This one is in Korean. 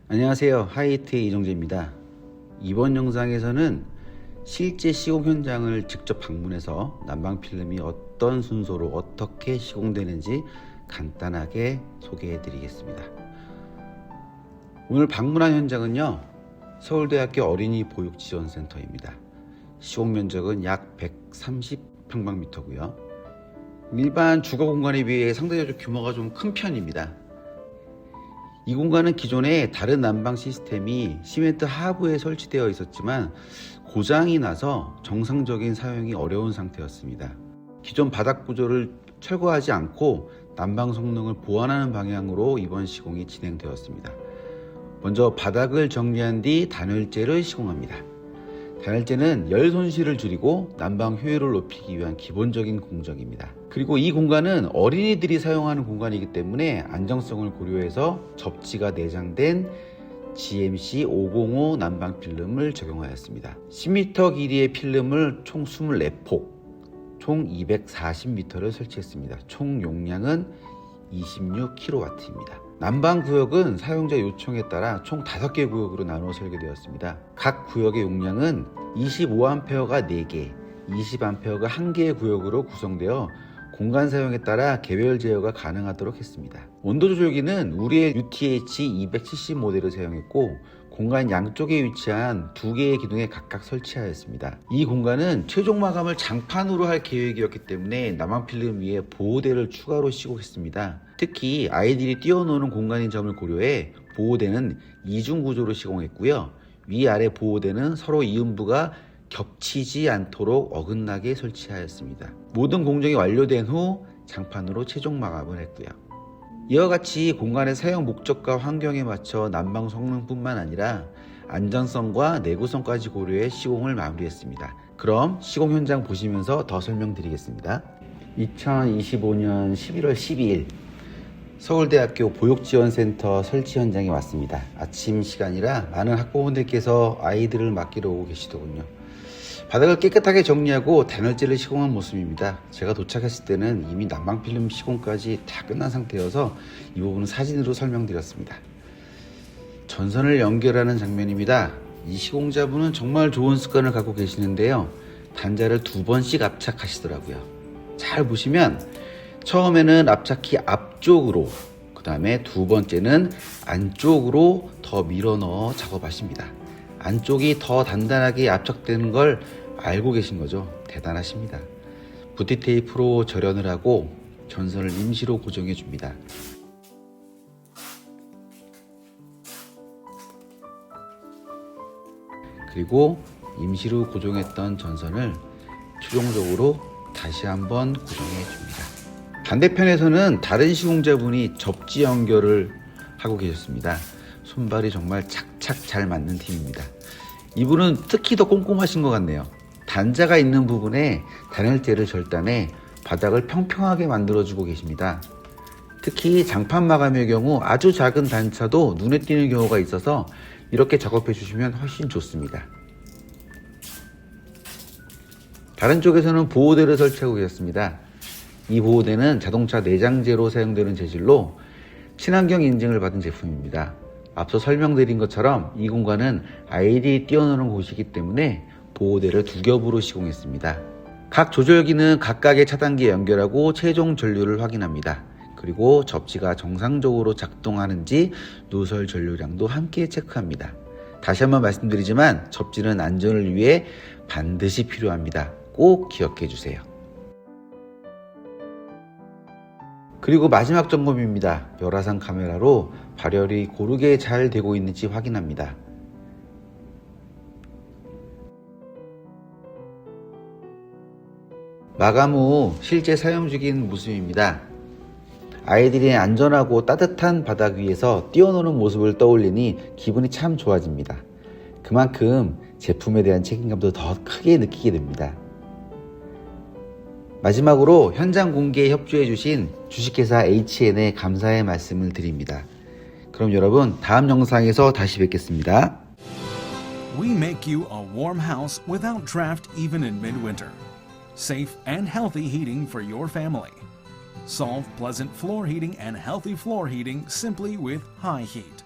안녕하세요, 하이히트의 이정재입니다. 이번 영상에서는 실제 시공 현장을 직접 방문해서 난방 필름이 어떤 순서로 어떻게 시공되는지 간단하게 소개해 드리겠습니다. 오늘 방문한 현장은요, 서울대학교 어린이 보육지원센터입니다. 시공 면적은 약 130평방미터고요. 일반 주거 공간에 비해 상대적으로 규모가 좀 큰 편입니다. 이 공간은 기존에 다른 난방 시스템이 시멘트 하부에 설치되어 있었지만 고장이 나서 정상적인 사용이 어려운 상태였습니다. 기존 바닥 구조를 철거하지 않고 난방 성능을 보완하는 방향으로 이번 시공이 진행되었습니다. 먼저 바닥을 정리한 뒤 단열재를 시공합니다. 단열재는 열 손실을 줄이고 난방 효율을 높이기 위한 기본적인 공정입니다. 그리고 이 공간은 어린이들이 사용하는 공간이기 때문에 안정성을 고려해서 접지가 내장된 GMC 505 난방 필름을 적용하였습니다. 10m 길이의 필름을 총 24폭, 총 240m를 설치했습니다. 총 용량은 26kW입니다. 난방 구역은 사용자 요청에 따라 총 5개 구역으로 나누어 설계되었습니다. 각 구역의 용량은 25A가 4개, 20A가 1개의 구역으로 구성되어 공간 사용에 따라 개별 제어가 가능하도록 했습니다. 온도 조절기는 우리의 UTH270 모델을 사용했고 공간 양쪽에 위치한 2개의 기둥에 각각 설치하였습니다. 이 공간은 최종 마감을 장판으로 할 계획이었기 때문에 난방 필름 위에 보호대를 추가로 시공했습니다. 특히 아이들이 뛰어노는 공간인 점을 고려해 보호대는 이중 구조로 시공했고요. 위아래 보호대는 서로 이음부가 겹치지 않도록 어긋나게 설치하였습니다. 모든 공정이 완료된 후 장판으로 최종 마감을 했고요. 이와 같이 공간의 사용 목적과 환경에 맞춰 난방 성능뿐만 아니라 안전성과 내구성까지 고려해 시공을 마무리했습니다. 그럼 시공 현장 보시면서 더 설명드리겠습니다. 2025년 11월 12일 서울대학교 보육지원센터 설치 현장에 왔습니다. 아침 시간이라 많은 학부모님들께서 아이들을 맡기러 오고 계시더군요. 바닥을 깨끗하게 정리하고 단열재를 시공한 모습입니다. 제가 도착했을 때는 이미 난방 필름 시공까지 다 끝난 상태여서 이 부분은 사진으로 설명드렸습니다. 전선을 연결하는 장면입니다. 이 시공자분은 정말 좋은 습관을 갖고 계시는데요. 단자를 2번씩 압착하시더라고요. 잘 보시면 처음에는 압착키 앞쪽으로, 그 다음에 두 번째는 안쪽으로 더 밀어 넣어 작업하십니다. 안쪽이 더 단단하게 압착되는 걸 알고 계신 거죠. 대단하십니다. 부티 테이프로 절연을 하고 전선을 임시로 고정해 줍니다. 그리고 임시로 고정했던 전선을 최종적으로 다시 한번 고정해 줍니다. 반대편에서는 다른 시공자분이 접지 연결을 하고 계셨습니다. 손발이 정말 착착 잘 맞는 팀입니다. 이분은 특히 더 꼼꼼하신 것 같네요. 단자가 있는 부분에 단열재를 절단해 바닥을 평평하게 만들어주고 계십니다. 특히 장판 마감의 경우 아주 작은 단차도 눈에 띄는 경우가 있어서 이렇게 작업해 주시면 훨씬 좋습니다. 다른 쪽에서는 보호대를 설치하고 계셨습니다. 이 보호대는 자동차 내장재로 사용되는 재질로 친환경 인증을 받은 제품입니다. 앞서 설명드린 것처럼 이 공간은 아이들이 뛰어노는 곳이기 때문에 보호대를 2겹으로 시공했습니다. 각 조절기는 각각의 차단기에 연결하고 최종 전류를 확인합니다. 그리고 접지가 정상적으로 작동하는지 누설 전류량도 함께 체크합니다. 다시 한번 말씀드리지만 접지는 안전을 위해 반드시 필요합니다. 꼭 기억해 주세요. 그리고 마지막 점검입니다. 열화상 카메라로 발열이 고르게 잘 되고 있는지 확인합니다. 마감 후 실제 사용 중인 모습입니다. 아이들이 안전하고 따뜻한 바닥 위에서 뛰어노는 모습을 떠올리니 기분이 참 좋아집니다. 그만큼 제품에 대한 책임감도 더 크게 느끼게 됩니다. 마지막으로 현장 공개에 협조해 주신 주식회사 H&N에 감사의 말씀을 드립니다. 그럼 여러분 다음 영상에서 다시 뵙겠습니다. We make you a warm house without draft even in midwinter. Safe and healthy heating for your family. Solve pleasant floor heating and healthy floor heating simply with high heat.